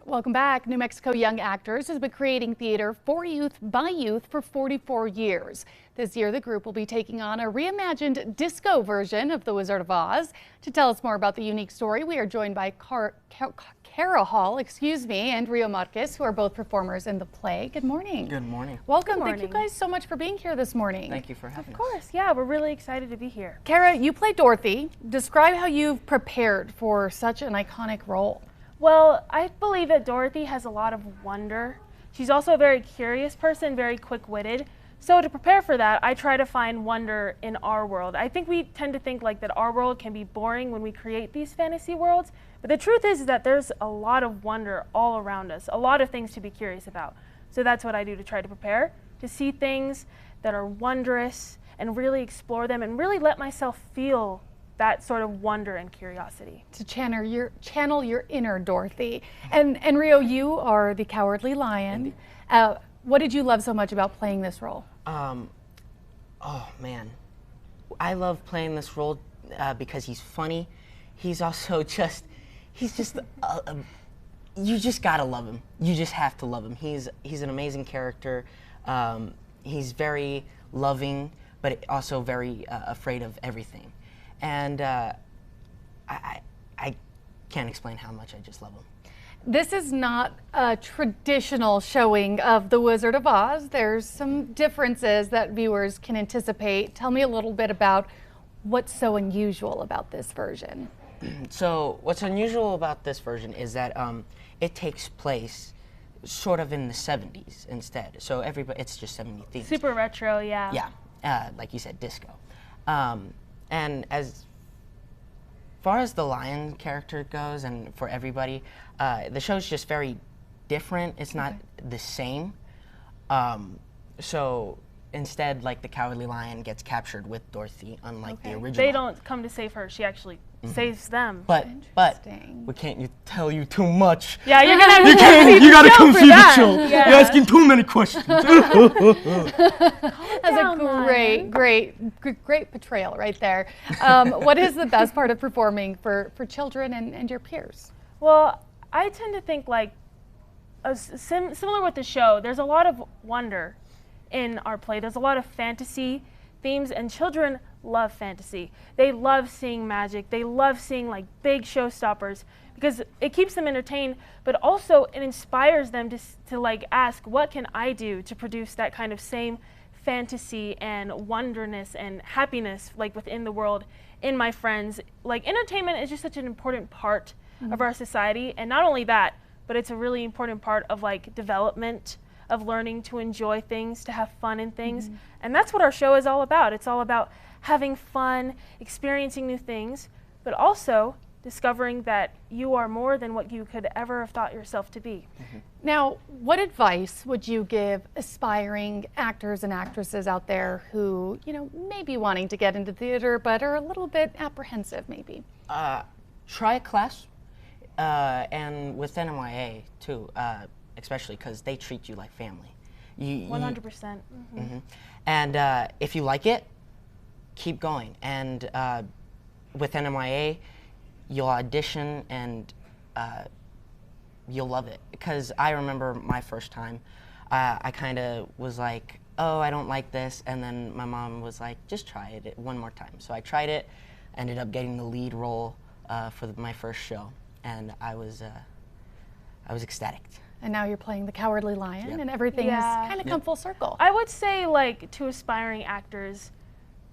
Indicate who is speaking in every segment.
Speaker 1: Welcome back. New Mexico Young Actors has been creating theater for youth by youth for 44 years. This year, the group will be taking on a reimagined disco version of The Wizard of Oz. To tell us more about the unique story, we are joined by Kara Hall, and Rio Marquez, who are both performers in the play. Good morning.
Speaker 2: Good morning.
Speaker 1: Welcome.
Speaker 3: Good morning.
Speaker 1: Thank you guys so much for being here this morning.
Speaker 2: Thank you for having us.
Speaker 3: Of course, yeah, we're really excited to be here.
Speaker 1: Kara, you play Dorothy. Describe how you've prepared for such an iconic role.
Speaker 3: Well, I believe that Dorothy has a lot of wonder. She's also a very curious person, very quick-witted. So to prepare for that, I try to find wonder in our world. I think we tend to think like that our world can be boring when we create these fantasy worlds, but the truth is that there's a lot of wonder all around us, a lot of things to be curious about. So that's what I do to try to prepare, to see things that are wondrous and really explore them and really let myself feel that sort of wonder and curiosity.
Speaker 1: To channel your inner Dorothy. And Rio, you are the Cowardly Lion. What did you love so much about playing this role?
Speaker 2: Oh man, I love playing this role because he's funny. He's also you just gotta love him. You just have to love him. He's an amazing character. He's very loving, but also very afraid of everything. And I can't explain how much I just love him.
Speaker 1: This is not a traditional showing of The Wizard of Oz. There's some differences that viewers can anticipate. Tell me a little bit about what's so unusual about this version.
Speaker 2: So what's unusual about this version is that it takes place sort of in the 70s instead. So it's just 70 themes.
Speaker 3: Super retro, yeah.
Speaker 2: Yeah, like you said, disco. And as far as the lion character goes, and for everybody, the show's just very different. It's not the same. So instead, like the Cowardly Lion gets captured with Dorothy, unlike the original.
Speaker 3: They don't come to save her. She actually saves them.
Speaker 2: But we can't tell you too much.
Speaker 3: Yeah, you're gonna have to
Speaker 2: you gotta come
Speaker 3: for
Speaker 2: see the
Speaker 3: that.
Speaker 2: show.
Speaker 3: Yeah.
Speaker 2: You're asking too many questions.
Speaker 1: That's a great portrayal right there. What is the best part of performing for children and your peers?
Speaker 3: Well, I tend to think like similar with the show. There's a lot of wonder in our play. There's a lot of fantasy themes, and children love fantasy. They love seeing magic. They love seeing like big showstoppers because it keeps them entertained, but also it inspires them to like ask, what can I do to produce that kind of same fantasy and wonderness and happiness like within the world in my friends. Like entertainment is just such an important part of our society, and not only that, but it's a really important part of like development, of learning to enjoy things, to have fun in things. And that's what our show is all about. It's all about having fun, experiencing new things, but also discovering that you are more than what you could ever have thought yourself to be.
Speaker 1: Now, what advice would you give aspiring actors and actresses out there who, may be wanting to get into theater but are a little bit apprehensive maybe?
Speaker 2: Try a class, and with NMYA too, especially because they treat you like family.
Speaker 3: 100%.
Speaker 2: And if you like it, keep going. And with NMYA, you'll audition and you'll love it. Because I remember my first time, I kind of was like, oh, I don't like this. And then my mom was like, just try it one more time. So I tried it, ended up getting the lead role for my first show. And I was ecstatic.
Speaker 1: And now you're playing the Cowardly Lion, and everything has kind of come full circle.
Speaker 3: I would say, like, to aspiring actors,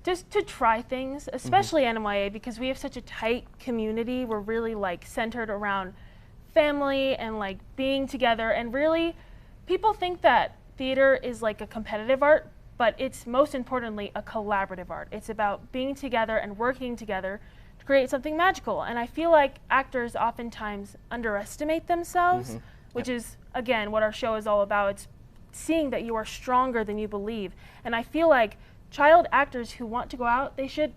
Speaker 3: just to try things, especially NMYA, because we have such a tight community. We're really, like, centered around family and, like, being together. And really, people think that theater is, like, a competitive art, but it's most importantly a collaborative art. It's about being together and working together to create something magical. And I feel like actors oftentimes underestimate themselves, which is, again, what our show is all about. It's seeing that you are stronger than you believe. And I feel like child actors who want to go out, they should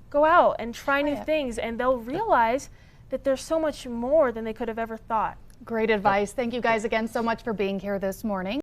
Speaker 3: go out and try new things, and they'll realize that there's so much more than they could have ever thought.
Speaker 1: Great advice. Thank you guys again so much for being here this morning.